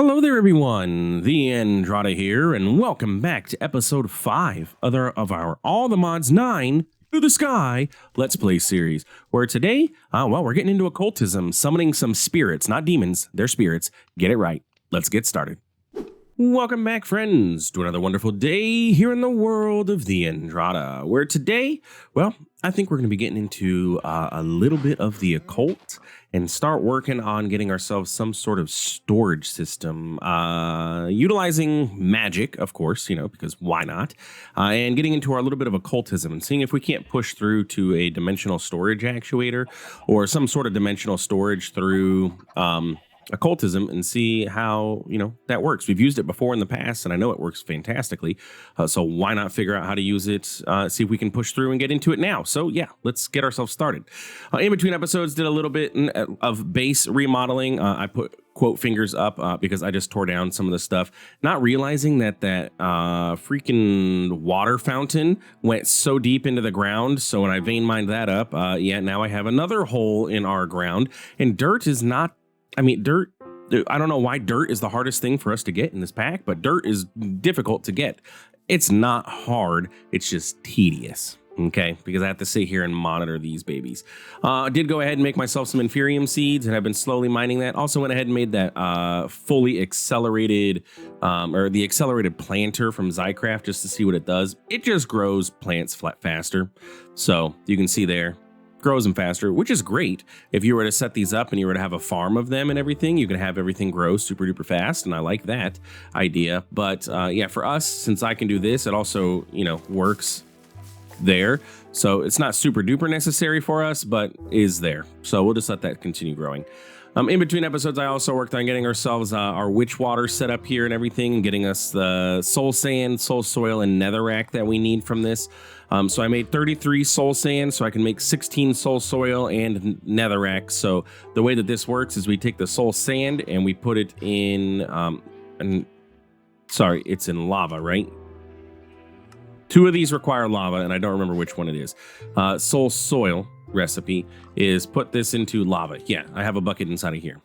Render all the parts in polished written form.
Hello there, everyone. The Andrada here, and welcome back to episode 5 of our All the Mods 9 Through the Sky Let's Play series, where today, we're getting into occultism, summoning some spirits, not demons, they're spirits. Get it right. Let's get started. Welcome back, friends, to another wonderful day here in the world of the Andrada, where today, I think we're going to be getting into a little bit of the occult and start working on getting ourselves some sort of storage system, utilizing magic, of course, because why not, and getting into our little bit of occultism and seeing if we can't push through to a dimensional storage actuator or some sort of dimensional storage through occultism and see how that works. We've used it before in the past and I know it works fantastically, so why not figure out how to use it, see if we can push through and get into it now. So yeah, let's get ourselves started. In between episodes, did a little bit of base remodeling. I put quote fingers up because I just tore down some of the stuff, not realizing that freaking water fountain went so deep into the ground. So when I vein mined that up, now I have another hole in our ground, and dirt is not, dirt, I don't know why dirt is the hardest thing for us to get in this pack, but dirt is difficult to get. It's not hard, it's just tedious, okay? Because I have to sit here and monitor these babies. I did go ahead and make myself some Inferium seeds, and I've been slowly mining that. Also went ahead and made that fully accelerated, or the accelerated planter from Zycraft just to see what it does. It just grows plants faster. So you can see there, grows them faster, which is great. If you were to set these up and you were to have a farm of them and everything, you can have everything grow super duper fast, and I like that idea. But yeah, for us, since I can do this, it also works there, so it's not super duper necessary for us, but is there, so we'll just let that continue growing. In between episodes, I also worked on getting ourselves our witch water set up here and everything, and getting us the soul sand, soul soil, and netherrack that we need from this. So I made 33 soul sand so I can make 16 soul soil and netherrack. So the way that this works is we take the soul sand and we put it in, it's in lava, right? 2 of these require lava, and I don't remember which one it is. Soul soil recipe is put this into lava. Yeah, I have a bucket inside of here.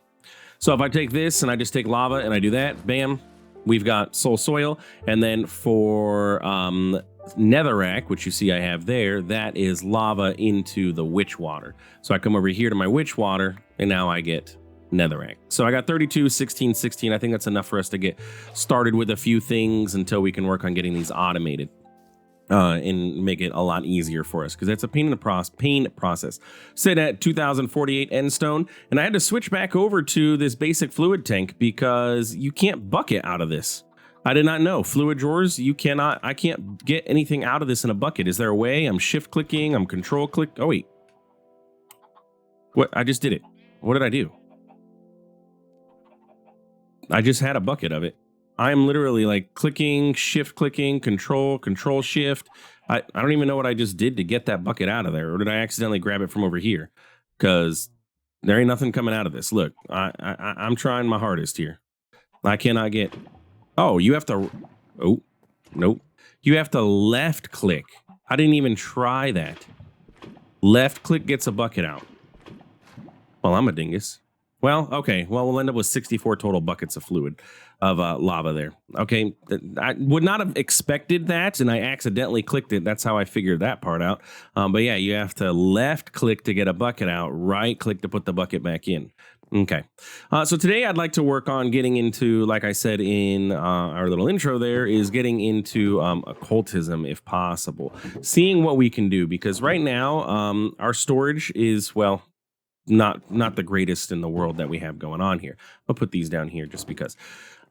So if I take this and I just take lava and I do that, bam, we've got soul soil. And then for netherrack, which you see I have there, that is lava into the witch water. So I come over here to my witch water and now I get netherrack. So I got 32, 16, 16. I think that's enough for us to get started with a few things until we can work on getting these automated. And make it a lot easier for us, because it's a pain process. Sit at 2048 endstone, and I had to switch back over to this basic fluid tank because you can't bucket out of this. I did not know. Fluid drawers, I can't get anything out of this in a bucket. Is there a way? I'm shift clicking, I'm control click. Oh wait. What? I just did it. What did I do? I just had a bucket of it. I'm literally like clicking, shift clicking, control shift. I don't even know what I just did to get that bucket out of there. Or did I accidentally grab it from over here? Because there ain't nothing coming out of this. Look, I'm trying my hardest here. I cannot get. Oh, you have to. Oh, nope. You have to left click. I didn't even try that. Left click gets a bucket out. Well, I'm a dingus. Well, okay. Well, we'll end up with 64 total buckets of fluid, of lava there. Okay, I would not have expected that, and I accidentally clicked it. That's how I figured that part out. But yeah, you have to left click to get a bucket out, right click to put the bucket back in. Okay, so today I'd like to work on getting into, like I said in our little intro there, is getting into occultism if possible. Seeing what we can do, because right now our storage is, well, not the greatest in the world that we have going on here. I'll put these down here just because.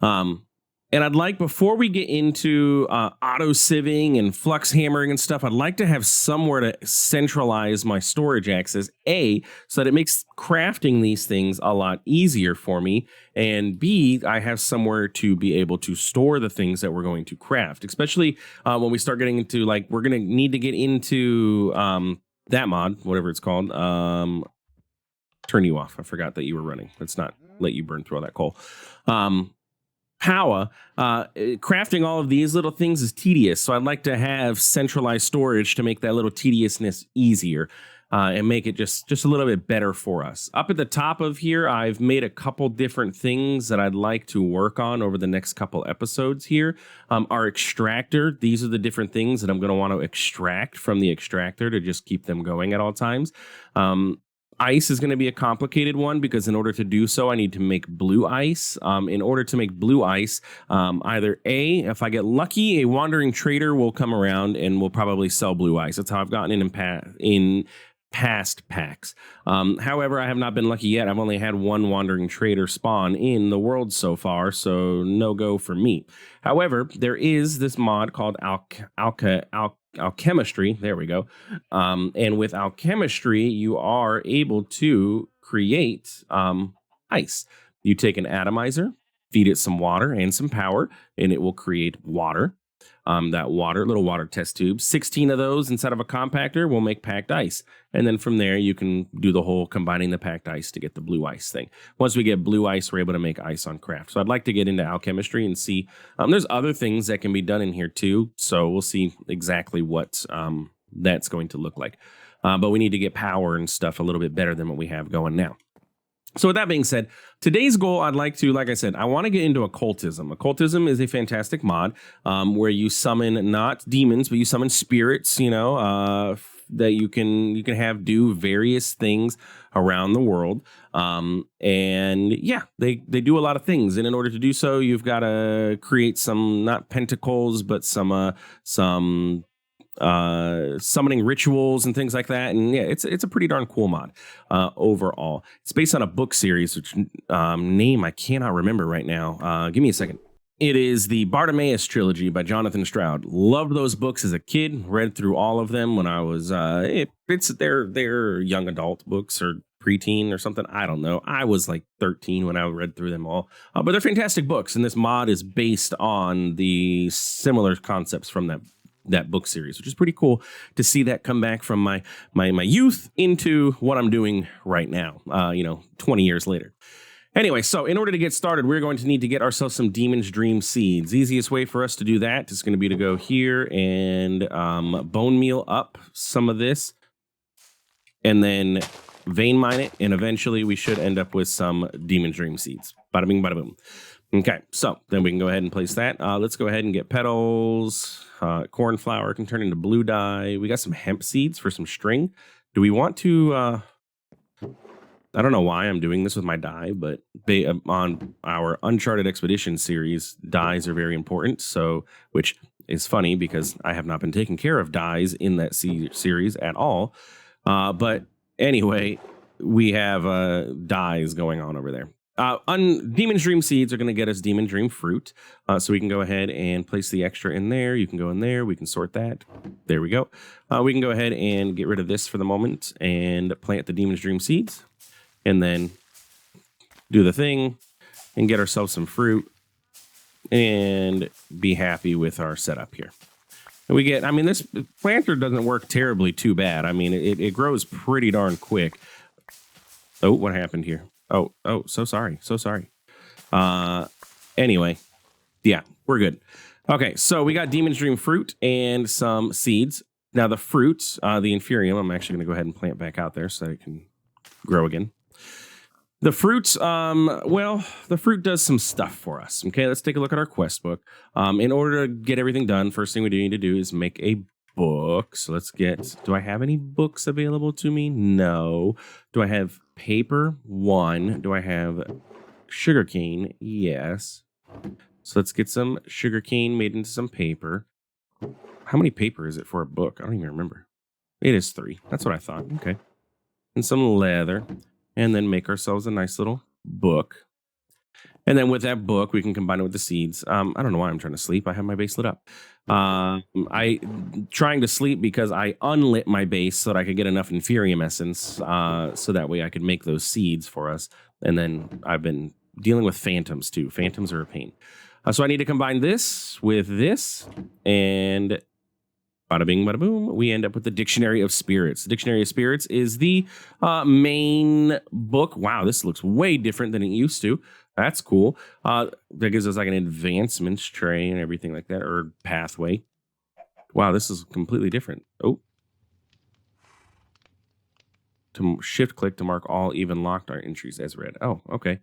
And I'd like, before we get into auto sieving and flux hammering and stuff, I'd like to have somewhere to centralize my storage access, A, so that it makes crafting these things a lot easier for me, and B, I have somewhere to be able to store the things that we're going to craft, especially when we start getting into, like, we're going to need to get into that mod, whatever it's called. Turn you off. I forgot that you were running. Let's not let you burn through all that coal. Power, crafting all of these little things is tedious, so I'd like to have centralized storage to make that little tediousness easier. and make it just a little bit better for us. Up at the top of here, I've made a couple different things that I'd like to work on over the next couple episodes here. Our extractor, these are the different things that I'm going to want to extract from the extractor to just keep them going at all times. Ice is going to be a complicated one because in order to do so, I need to make blue ice. In order to make blue ice, either A, if I get lucky, a wandering trader will come around and will probably sell blue ice. That's how I've gotten in past packs. However, I have not been lucky yet. I've only had one wandering trader spawn in the world so far, so no go for me. However, there is this mod called Alchemistry. There we go. And with Alchemistry, you are able to create ice. You take an atomizer, feed it some water and some power, and it will create water. That water, little water test tubes, 16 of those inside of a compactor will make packed ice. And then from there, you can do the whole combining the packed ice to get the blue ice thing. Once we get blue ice, we're able to make ice on craft. So I'd like to get into alchemistry and see, there's other things that can be done in here too. So we'll see exactly what that's going to look like. But we need to get power and stuff a little bit better than what we have going now. So with that being said, today's goal, I'd like to, like I said, I want to get into occultism. Occultism is a fantastic mod where you summon not demons, but you summon spirits, that you can have do various things around the world. And yeah, they do a lot of things. And in order to do so, you've got to create some, not pentacles, but some summoning rituals and things like that. And yeah, it's a pretty darn cool mod overall. It's based on a book series, which name I cannot remember right now. Give me a second. It is the Bartimaeus trilogy by Jonathan Stroud. Loved those books as a kid. Read through all of them when I was they're young adult books or preteen or something. I don't know. I was like 13 when I read through them all. But they're fantastic books, and this mod is based on the similar concepts from that book series, which is pretty cool to see that come back from my youth into what I'm doing right now, 20 years later. Anyway, so in order to get started, we're going to need to get ourselves some Demon's Dream seeds. The easiest way for us to do that is going to be to go here and bone meal up some of this and then vein mine it. And eventually we should end up with some Demon's Dream seeds. Bada bing, bada boom. Okay, so then we can go ahead and place that. Let's go ahead and get petals. Corn flour can turn into blue dye. We got some hemp seeds for some string. Do we want to... I don't know why I'm doing this with my dye, but on our Uncharted Expedition series, dyes are very important. So, which is funny because I have not been taking care of dyes in that series at all. But anyway, we have dyes going on over there. Demon's Dream seeds are going to get us Demon Dream fruit. So we can go ahead and place the extra in there. You can go in there. We can sort that. There we go. We can go ahead and get rid of this for the moment and plant the Demon's Dream seeds. And then do the thing and get ourselves some fruit and be happy with our setup here. And we get, this planter doesn't work terribly too bad. It grows pretty darn quick. Oh, what happened here? Oh, so sorry. Anyway, yeah, we're good. Okay, so we got Demon's Dream fruit and some seeds. Now the fruits, the Inferium, I'm actually going to go ahead and plant back out there so that it can grow again. The fruits, the fruit does some stuff for us. Okay, let's take a look at our quest book. In order to get everything done, first thing we do need to do is make a book. So let's do I have any books available to me? No. Do I have paper? 1. Do I have sugarcane? Yes. So let's get some sugarcane made into some paper. How many paper is it for a book? I don't even remember. It is 3. That's what I thought. Okay. And some leather. And then make ourselves a nice little book. And then with that book, we can combine it with the seeds. I don't know why I'm trying to sleep. I have my base lit up. Trying to sleep because I unlit my base so that I could get enough Inferium essence so that way I could make those seeds for us. And then I've been dealing with phantoms too. Phantoms are a pain. So I need to combine this with this and... bada bing, bada boom, we end up with the Dictionary of Spirits. The Dictionary of Spirits is the main book. Wow, this looks way different than it used to. That's cool. That gives us like an advancements tray and everything like that, or pathway. Wow, this is completely different. Oh. to shift click to mark all even locked our entries as read. Oh, okay.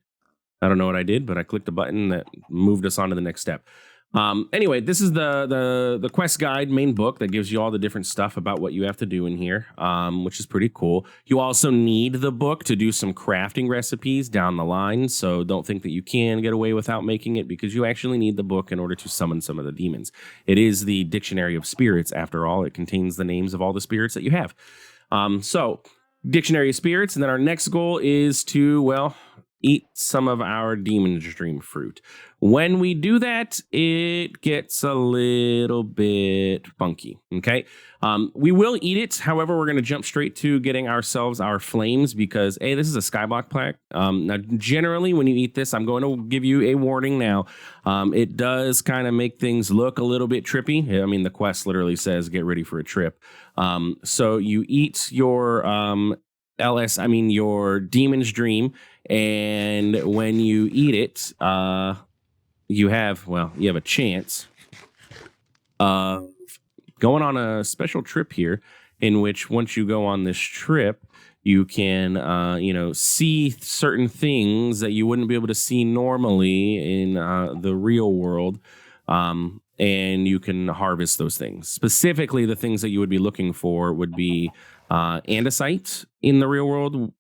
I don't know what I did, but I clicked a button that moved us on to the next step. Anyway, this is the quest guide main book that gives you all the different stuff about what you have to do in here, which is pretty cool. You also need the book to do some crafting recipes down the line, so don't think that you can get away without making it, because you actually need the book in order to summon some of the demons. It is the Dictionary of Spirits, after all. It contains the names of all the spirits that you have. So, Dictionary of Spirits, and then our next goal is to, well, eat some of our Demon's Dream fruit. When we do that, it gets a little bit funky, okay? We will eat it. However, we're going to jump straight to getting ourselves our flames because, A, this is a Skyblock pack. Now, generally, when you eat this, I'm going to give you a warning now. It does kind of make things look a little bit trippy. I mean, the quest literally says, get ready for a trip. So you eat your your Demon's Dream, and when you eat it, you have a chance of going on a special trip here, in which once you go on this trip, you can, see certain things that you wouldn't be able to see normally in the real world. And you can harvest those things. Specifically, the things that you would be looking for would be andesite in the real world,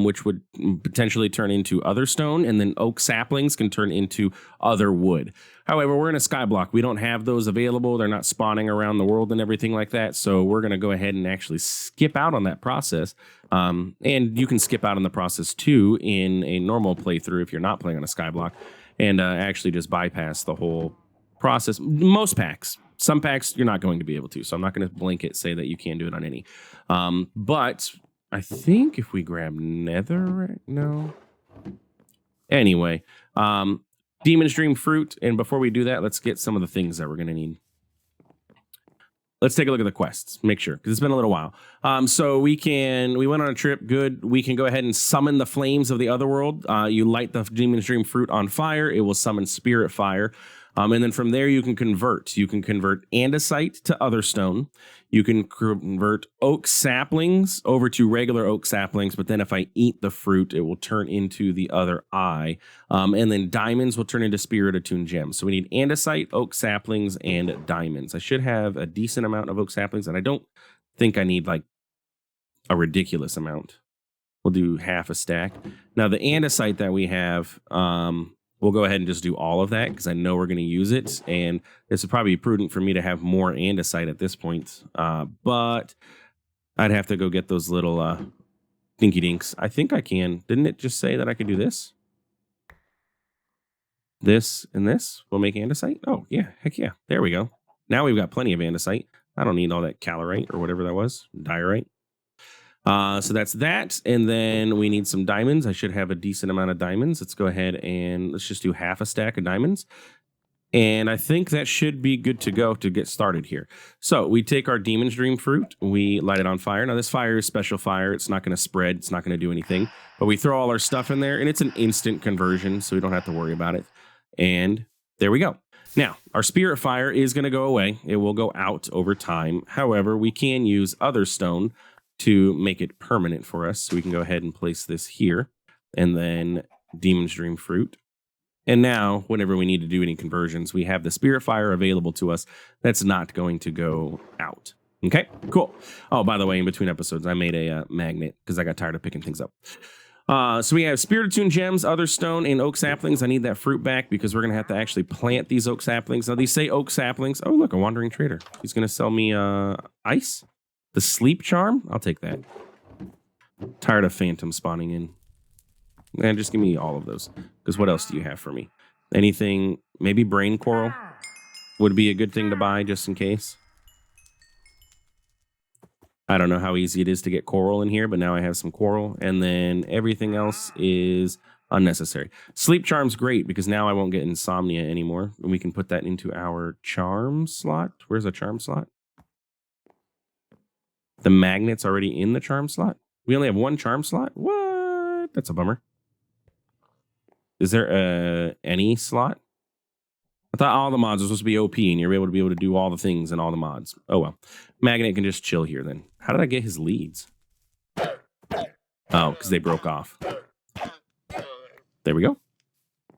which would potentially turn into other stone, and then oak saplings can turn into other wood. However, we're in a Skyblock. We don't have those available. They're not spawning around the world and everything like that. So we're going to go ahead and actually skip out on that process. And you can skip out on the process too in a normal playthrough if you're not playing on a Skyblock, and actually just bypass the whole process. Most packs. Some packs you're not going to be able to, so I'm not going to blanket say that you can do it on any. But I think if we grab netherrack, no. Anyway, Demon's Dream fruit, and before we do that, let's get some of the things that we're going to need. Let's take a look at the quests, make sure, because it's been a little while. So we went on a trip, good. We can go ahead and summon the flames of the other world. You light the Demon's Dream fruit on fire, it will summon spirit fire. And then from there, you can convert. You can convert andesite to other stone. You can convert oak saplings over to regular oak saplings. But then if I eat the fruit, it will turn into the other eye. And then diamonds will turn into spirit attuned gems. So we need andesite, oak saplings, and diamonds. I should have a decent amount of oak saplings. And I don't think I need like a ridiculous amount. We'll do half a stack. Now the andesite that we have, we'll go ahead and just do all of that because I know we're going to use it. And this would probably be prudent for me to have more andesite at this point. But I'd have to go get those little dinky dinks. I think I can. Didn't it just say that I could do this? This and this will make andesite? Oh, yeah. Heck yeah. There we go. Now we've got plenty of andesite. I don't need all that calorite or whatever that was. Diorite. So that's that. And then we need some diamonds. I should have a decent amount of diamonds. Let's go ahead and let's just do half a stack of diamonds. And I think that should be good to go to get started here. So we take our Demon's Dream fruit. We light it on fire. Now this fire is special fire. It's not going to spread. It's not going to do anything. But we throw all our stuff in there and it's an instant conversion. So we don't have to worry about it. And there we go. Now, our spirit fire is going to go away. It will go out over time. However, we can use other stone to make it permanent for us. So we can go ahead and place this here and then Demon's Dream fruit. And now whenever we need to do any conversions, we have the spirit fire available to us. That's not going to go out. Okay, cool. Oh, by the way, in between episodes, I made a magnet because I got tired of picking things up. So we have spirit attuned gems, other stone, and oak saplings. I need that fruit back because we're going to have to actually plant these oak saplings. Now these say oak saplings. Oh, look, a wandering trader. He's going to sell me ice. The sleep charm? I'll take that. Tired of phantom spawning in. And just give me all of those. Because what else do you have for me? Anything, maybe brain coral would be a good thing to buy just in case. I don't know how easy it is to get coral in here, but now I have some coral. And then everything else is unnecessary. Sleep charm's great because now I won't get insomnia anymore. And we can put that into our charm slot. Where's the charm slot? The magnet's already in the charm slot? We only have one charm slot? What? That's a bummer. Is there any slot? I thought all the mods were supposed to be OP and you're able to do all the things in all the mods. Oh well. Magnet can just chill here then. How did I get his leads? Oh, because they broke off. There we go.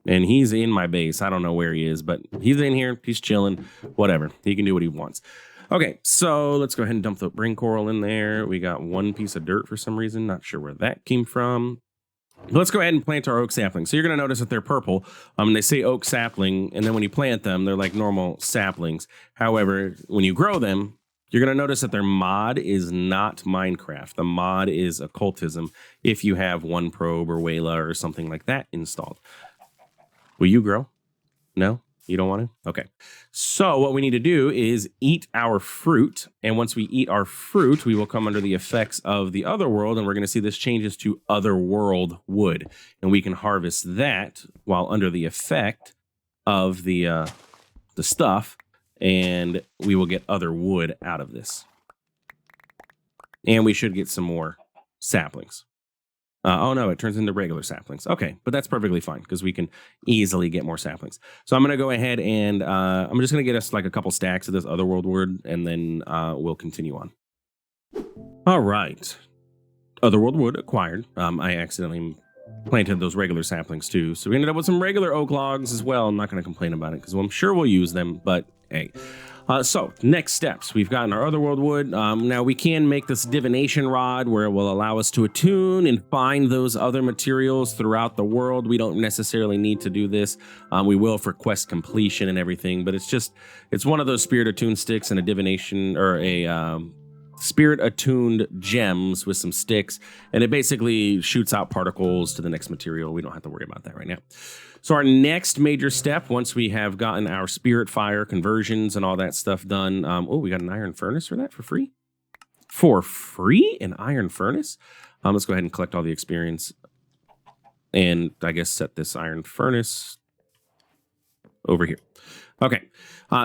And he's in my base. I don't know where he is, but he's in here. He's chilling. Whatever. He can do what he wants. Okay, so let's go ahead and dump the ring coral in there. We got one piece of dirt for some reason. Not sure where that came from. Let's go ahead and plant our oak saplings. So you're going to notice that they're purple. They say oak sapling, and then when you plant them, they're like normal saplings. However, when you grow them, you're going to notice that their mod is not Minecraft. The mod is Occultism if you have One Probe or Wayla or something like that installed. Will you grow? No? You don't want to? Okay. So what we need to do is eat our fruit. And once we eat our fruit, we will come under the effects of the other world. And we're going to see this changes to other world wood. And we can harvest that while under the effect of the stuff. And we will get other wood out of this. And we should get some more saplings. Oh, no, it turns into regular saplings. Okay, but that's perfectly fine because we can easily get more saplings. So I'm going to go ahead and I'm just going to get us like a couple stacks of this otherworld wood, and then we'll continue on. All right. Otherworld wood acquired. I accidentally planted those regular saplings too. So we ended up with some regular oak logs as well. I'm not going to complain about it because I'm sure we'll use them, but hey. So next steps, we've gotten our otherworld wood. Now we can make this divination rod where it will allow us to attune and find those other materials throughout the world. We don't necessarily need to do this. We will for quest completion and everything, but it's one of those spirit attuned sticks and a divination or a spirit attuned gems with some sticks, and it basically shoots out particles to the next material. We don't have to worry about that right now. So our next major step, once we have gotten our spirit fire conversions and all that stuff done, oh, we got an iron furnace for that for free. For free, an iron furnace. Let's go ahead and collect all the experience, and I guess set this iron furnace over here. Okay,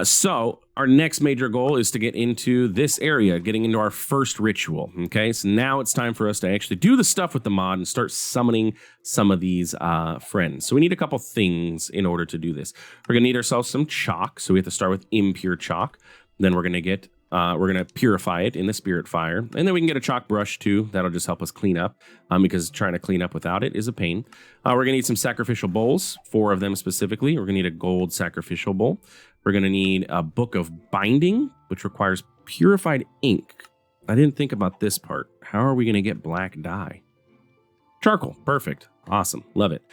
so our next major goal is to get into this area, getting into our first ritual. Okay, so now it's time for us to actually do the stuff with the mod and start summoning some of these friends. So we need a couple things in order to do this. We're gonna need ourselves some chalk. So we have to start with impure chalk. Then we're gonna get we're gonna purify it in the spirit fire, and then we can get a chalk brush too. That'll just help us clean up, because trying to clean up without it is a pain. We're gonna need some sacrificial bowls, 4 of them specifically. We're gonna need a gold sacrificial bowl. We're gonna need a book of binding, which requires purified ink. I didn't think about this part. How are we gonna get black dye? Charcoal, perfect, awesome, love it.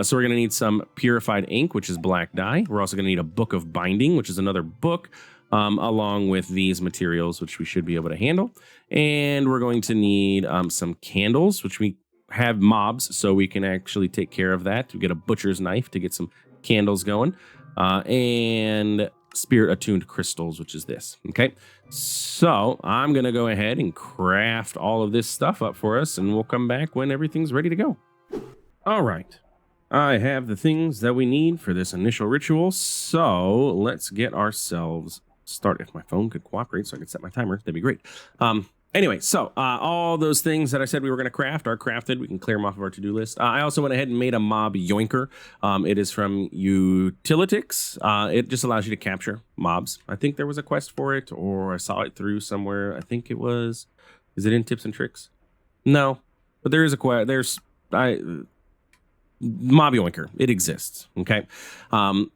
So we're gonna need some purified ink, which is black dye. We're also gonna need a book of binding, which is another book, along with these materials, which we should be able to handle. And we're going to need some candles, which we have mobs, so we can actually take care of that. We get a butcher's knife to get some candles going, and spirit attuned crystals, which is this. Okay, so I'm gonna go ahead and craft all of this stuff up for us, and we'll come back when everything's ready to go. All right, I have the things that we need for this initial ritual, so let's get ourselves started. If my phone could cooperate so I could set my timer, that'd be great. Anyway, so all those things that I said we were going to craft are crafted. We can clear them off of our to-do list. I also went ahead and made a mob yoinker. It is from Utilitarian. It just allows you to capture mobs. I think there was a quest for it, or I saw it through somewhere. I think it was. Is it in tips and tricks? No, but there is a quest. Mob yoinker. It exists. Okay.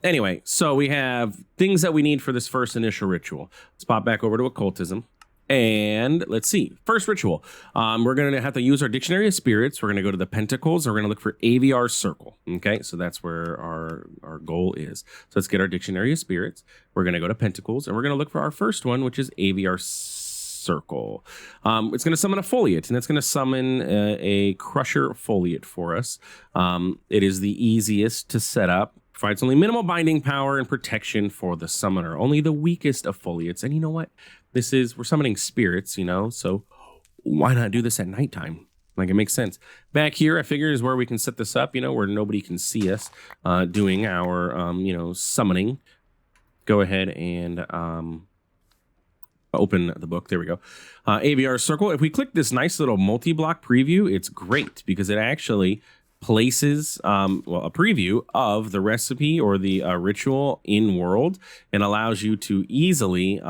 Anyway, so we have things that we need for this first initial ritual. Let's pop back over to occultism. And let's see, first ritual. We're going to have to use our dictionary of spirits. We're going to go to the pentacles. And we're going to look for AVR circle. Okay, so that's where our goal is. So let's get our dictionary of spirits. We're going to go to pentacles, and we're going to look for our first one, which is AVR circle. It's going to summon a foliate, and it's going to summon a crusher foliate for us. It is the easiest to set up. Provides only minimal binding power and protection for the summoner. Only the weakest of foliates. And you know what? We're summoning spirits, so why not do this at nighttime? Like, it makes sense. Back here, I figure, is where we can set this up, where nobody can see us doing our, summoning. Go ahead and open the book. There we go. AVR circle. If we click this nice little multi-block preview, it's great because it actually places a preview of the recipe or the ritual in world, and allows you to easily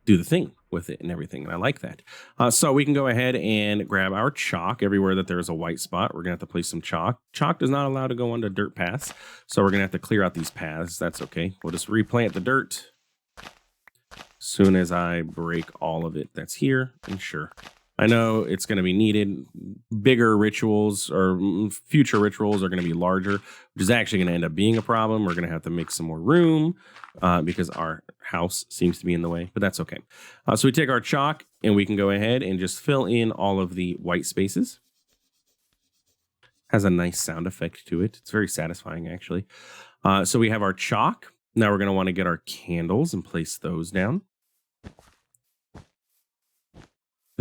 do the thing. with it and everything. And I like that. So we can go ahead and grab our chalk. Everywhere that there's a white spot, we're going to have to place some chalk. Chalk does not allow to go onto dirt paths. So we're going to have to clear out these paths. That's okay. We'll just replant the dirt as soon as I break all of it that's here. And sure, I know it's going to be needed. Bigger rituals or future rituals are going to be larger, which is actually going to end up being a problem. We're going to have to make some more room because our house seems to be in the way, but that's okay. So we take our chalk and we can go ahead and just fill in all of the white spaces. Has a nice sound effect to it. It's very satisfying, actually. So we have our chalk. Now we're going to want to get our candles and place those down.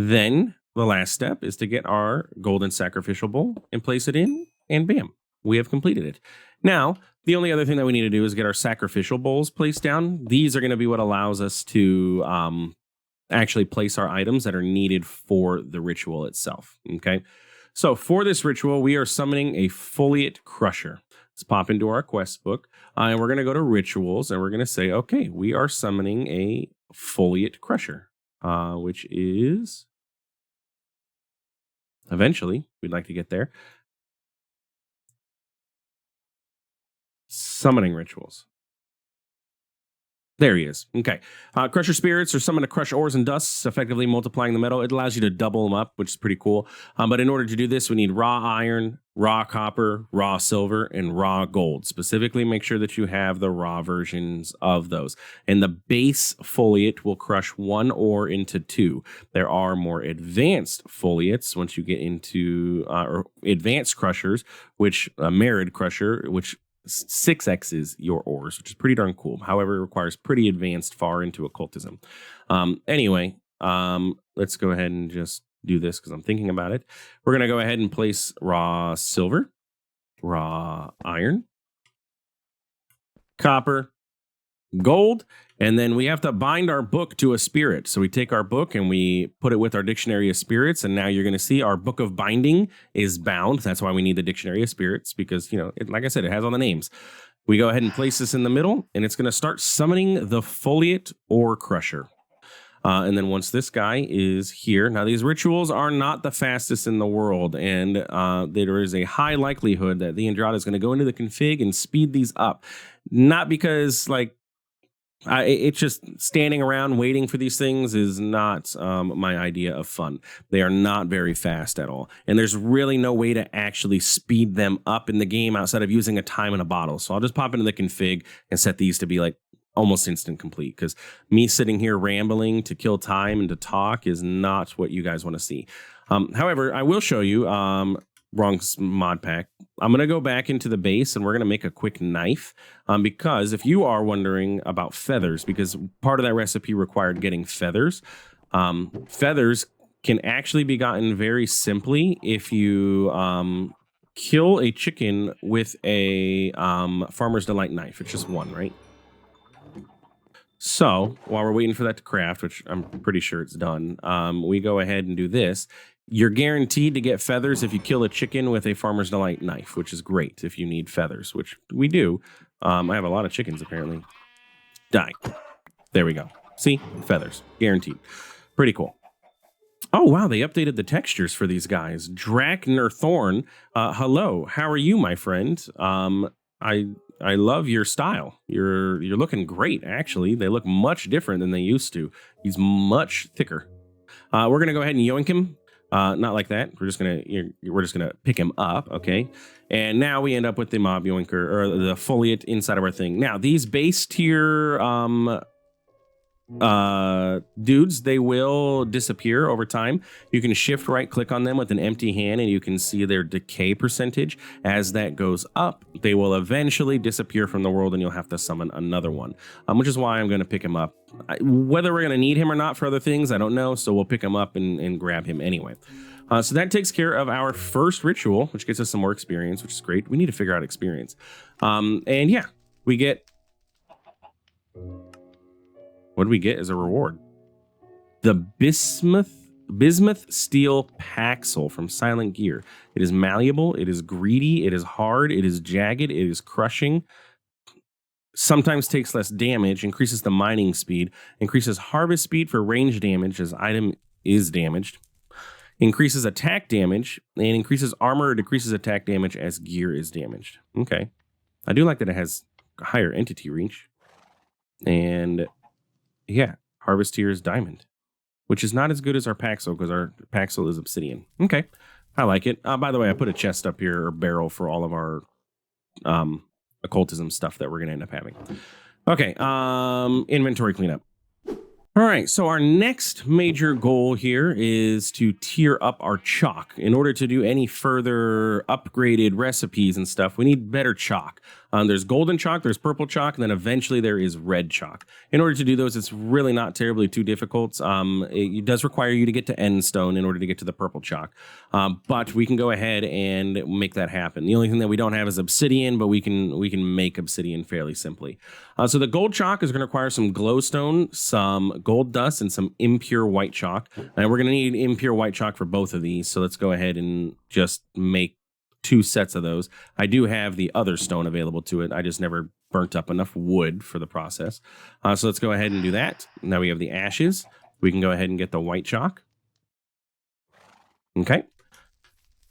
Then the last step is to get our golden sacrificial bowl and place it in, and bam, we have completed it. Now, the only other thing that we need to do is get our sacrificial bowls placed down. These are going to be what allows us to actually place our items that are needed for the ritual itself. Okay, so for this ritual, we are summoning a foliate crusher. Let's pop into our quest book, and we're going to go to rituals, and we're going to say, okay, we are summoning a foliate crusher, which is... Eventually, we'd like to get there. Summoning rituals. There he is. Okay. Crusher spirits are summoned to crush ores and dusts, effectively multiplying the metal. It allows you to double them up, which is pretty cool. But in order to do this, we need raw iron, raw copper, raw silver, and raw gold. Specifically, make sure that you have the raw versions of those. And the base foliate will crush 1 ore into 2. There are more advanced foliates once you get into or advanced crushers, which a merid crusher, which 6x's your ores, which is pretty darn cool. However, it requires pretty advanced far into occultism. Anyway, let's go ahead and just do this because I'm thinking about it. We're going to go ahead and place raw silver, raw iron, copper, gold, and then we have to bind our book to a spirit. So we take our book and we put it with our dictionary of spirits, and now you're going to see our book of binding is bound. That's why we need the dictionary of spirits because, you know, like I said, it has all the names. We go ahead and place this in the middle, and it's going to start summoning the foliate ore crusher. And then once this guy is here, now these rituals are not the fastest in the world, and there is a high likelihood that the Andrada is going to go into the config and speed these up. Not because, like, it's just standing around waiting for these things is not my idea of fun. They are not very fast at all. And there's really no way to actually speed them up in the game outside of using a time in a bottle. So I'll just pop into the config and set these to be like almost instant complete, because me sitting here rambling to kill time and to talk is not what you guys want to see. However, I will show you, wrong mod pack. I'm going to go back into the base and we're going to make a quick knife because if you are wondering about feathers, because part of that recipe required getting feathers, feathers can actually be gotten very simply if you kill a chicken with a Farmer's Delight knife. It's just one, right? So while we're waiting for that to craft, which I'm pretty sure it's done, we go ahead and do this. You're guaranteed to get feathers if you kill a chicken with a Farmer's Delight knife, which is great if you need feathers, which we do. I have a lot of chickens, apparently. Die. There we go. See? Feathers. Guaranteed. Pretty cool. Oh, wow. They updated the textures for these guys. Drakner Thorn. Hello. How are you, my friend? I love your style. You're looking great, actually. They look much different than they used to. He's much thicker. We're going to go ahead and yoink him. Not like that. We're just gonna pick him up, okay? And now we end up with the mob yoinker or the foliate inside of our thing. Now these base tier dudes, they will disappear over time. You can shift right click on them with an empty hand and you can see their decay percentage. As that goes up, they will eventually disappear from the world and you'll have to summon another one, which is why I'm going to pick him up. Whether we're going to need him or not for other things, I don't know, so we'll pick him up and grab him anyway. So that takes care of our first ritual, which gets us some more experience, which is great. We need to figure out experience. And yeah, we get... What do we get as a reward? The Bismuth Steel Paxel from Silent Gear. It is malleable, it is greedy, it is hard, it is jagged, it is crushing. sometimes takes less damage, increases the mining speed, increases harvest speed for range damage as item is damaged, increases attack damage, and increases armor or decreases attack damage as gear is damaged. Okay. I do like that it has higher entity reach. And yeah, harvest tier is diamond, which is not as good as our Paxel because our Paxel is obsidian. Okay. I like it. By the way, I put a chest up here, or barrel, for all of our occultism stuff that we're going to end up having. Okay. Inventory cleanup. All right, so our next major goal here is to tier up our chalk. In order to do any further upgraded recipes and stuff, we need better chalk. There's golden chalk, there's purple chalk, and then eventually there is red chalk. In order to do those, it's really not terribly too difficult. It does require you to get to end stone in order to get to the purple chalk. But we can go ahead and make that happen. The only thing that we don't have is obsidian, but we can make obsidian fairly simply. So the gold chalk is going to require some glowstone, some gold dust, and some impure white chalk. And we're going to need impure white chalk for both of these. So let's go ahead and just make 2 sets of those. I do have the other stone available to it. I just never burnt up enough wood for the process. So let's go ahead and do that. Now we have the ashes. We can go ahead and get the white chalk. Okay.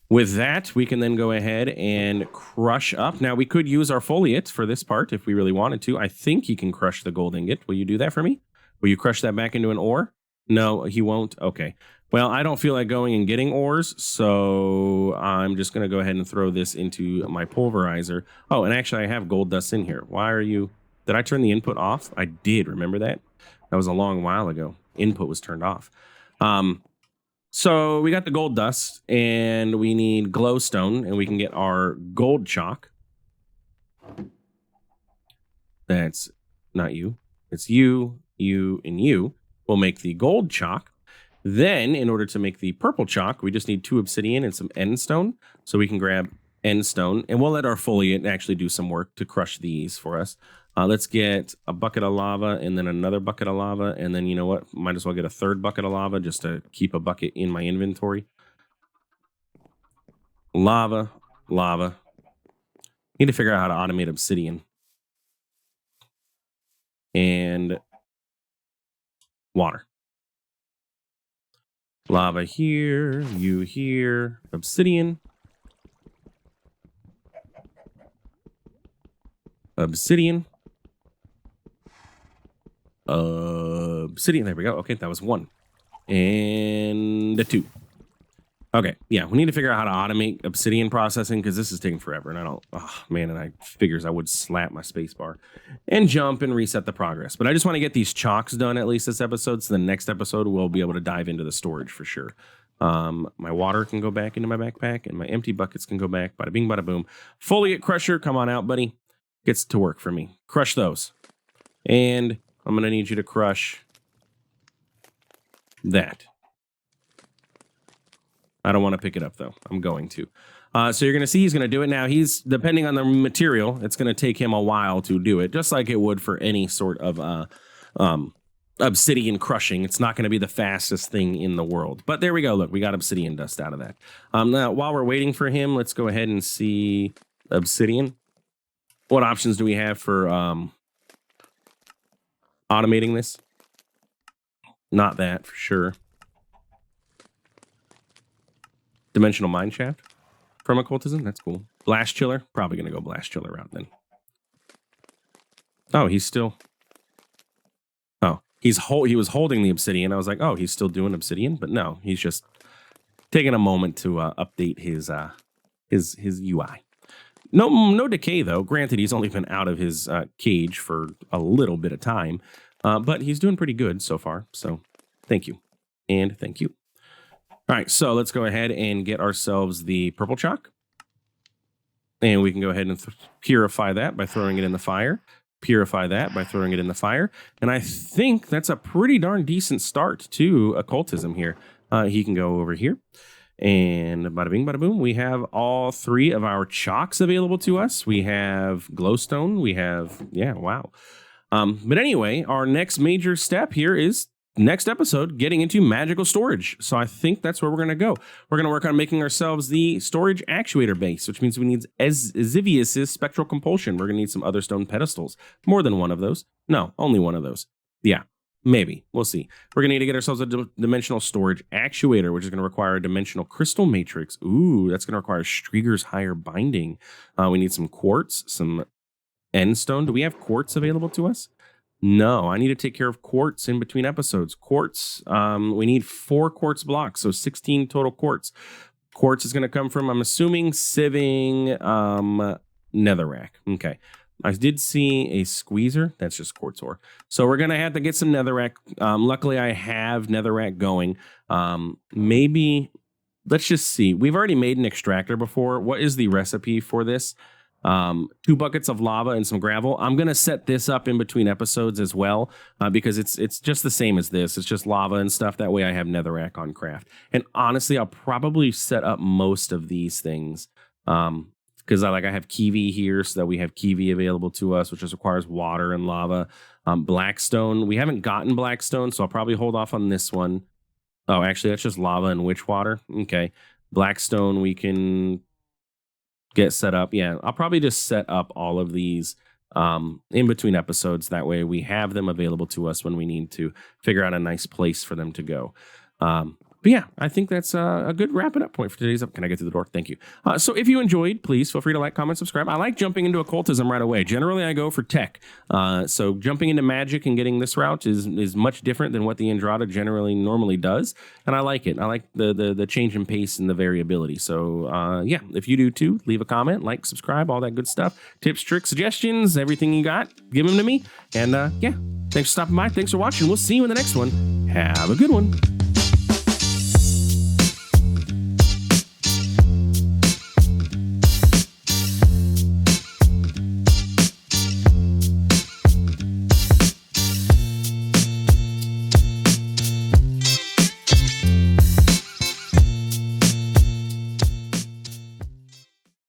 With that, we can then go ahead and crush up. Now, we could use our foliate for this part if we really wanted to. I think he can crush the gold ingot. Will you do that for me? Will you crush that back into an ore? No, he won't. Okay. Well, I don't feel like going and getting ores, so I'm just going to go ahead and throw this into my pulverizer. Oh, and actually, I have gold dust in here. Why are you... Did I turn the input off? I did. Remember that? That was a long while ago. Input was turned off. So we got the gold dust, and we need glowstone, and we can get our gold chalk. That's not you. It's you, you, and you. We'll make the gold chalk. Then, in order to make the purple chalk, we just need 2 obsidian and some end stone. So we can grab end stone, and we'll let our foliate actually do some work to crush these for us. Let's get a bucket of lava and then another bucket of lava. And then, you know what? Might as well get a 3rd bucket of lava just to keep a bucket in my inventory. Lava, lava. Need to figure out how to automate obsidian. And water. Lava here, you here, obsidian. Obsidian. Obsidian, there we go. Okay, that was 1. And a 2. Okay, yeah, we need to figure out how to automate obsidian processing because this is taking forever. And I don't, oh man, and I figures I would slap my spacebar and jump and reset the progress. But I just want to get these chalks done at least this episode. So the next episode, we'll be able to dive into the storage for sure. My water can go back into my backpack and my empty buckets can go back. Bada bing, bada boom. Foliate crusher, come on out, buddy. Gets to work for me. Crush those. And I'm going to need you to crush that. I don't want to pick it up, though. I'm going to. So you're going to see he's going to do it. Now, he's, depending on the material, it's going to take him a while to do it, just like it would for any sort of obsidian crushing. It's not going to be the fastest thing in the world. But there we go. Look, we got obsidian dust out of that. Now, while we're waiting for him, let's go ahead and see obsidian. What options do we have for automating this? Not that, for sure. Dimensional mine shaft from occultism. That's cool. Blast chiller. Probably going to go blast chiller route then. Oh, he's still... Oh, he was holding the obsidian. I was like, oh, he's still doing obsidian. But no, he's just taking a moment to update his UI. No decay, though. Granted, he's only been out of his cage for a little bit of time. But he's doing pretty good so far. So thank you. And thank you. All right, so let's go ahead and get ourselves the purple chalk. And we can go ahead and purify that by throwing it in the fire. Purify that by throwing it in the fire. And I think that's a pretty darn decent start to occultism here. He can go over here. And bada bing, bada boom. We have all 3 of our chalks available to us. We have glowstone. We have, yeah, wow. But anyway, our next major step here is next episode, getting into magical storage. So I think that's where we're going to go. We're going to work on making ourselves the storage actuator base, which means we need Zivius's spectral compulsion. We're going to need some other stone pedestals. More than one of those. No, only one of those. Yeah, maybe. We'll see. We're going to need to get ourselves a dimensional storage actuator, which is going to require a dimensional crystal matrix. Ooh, that's going to require Strieger's higher binding. We need some quartz, some end stone. Do we have quartz available to us? No, I need to take care of quartz in between episodes. Quartz, we need 4 quartz blocks, so 16 total quartz. Quartz is going to come from, I'm assuming, sieving netherrack. Okay. I did see a squeezer. That's just quartz ore. So we're going to have to get some netherrack. Luckily, I have netherrack going. Maybe, let's just see. We've already made an extractor before. What is the recipe for this? 2 buckets of lava and some gravel. I'm going to set this up in between episodes as well, because it's just the same as this. It's just lava and stuff. That way I have netherrack on craft. And honestly, I'll probably set up most of these things, because I have kiwi here, so that we have kiwi available to us, which just requires water and lava. Blackstone, we haven't gotten blackstone, so I'll probably hold off on this one. Oh, actually, that's just lava and witch water. Okay. Blackstone, we can get set up. Yeah, I'll probably just set up all of these in between episodes. That way we have them available to us when we need to figure out a nice place for them to go. But yeah, I think that's a good wrapping up point for today's up. Can I get through the door? Thank you. So if you enjoyed, please feel free to like, comment, subscribe. I like jumping into occultism right away. Generally, I go for tech. So jumping into magic and getting this route is much different than what the Andrada normally does. And I like it. I like the change in pace and the variability. So yeah, if you do too, leave a comment, like, subscribe, all that good stuff. Tips, tricks, suggestions, everything you got, give them to me. And yeah, thanks for stopping by. Thanks for watching. We'll see you in the next one. Have a good one.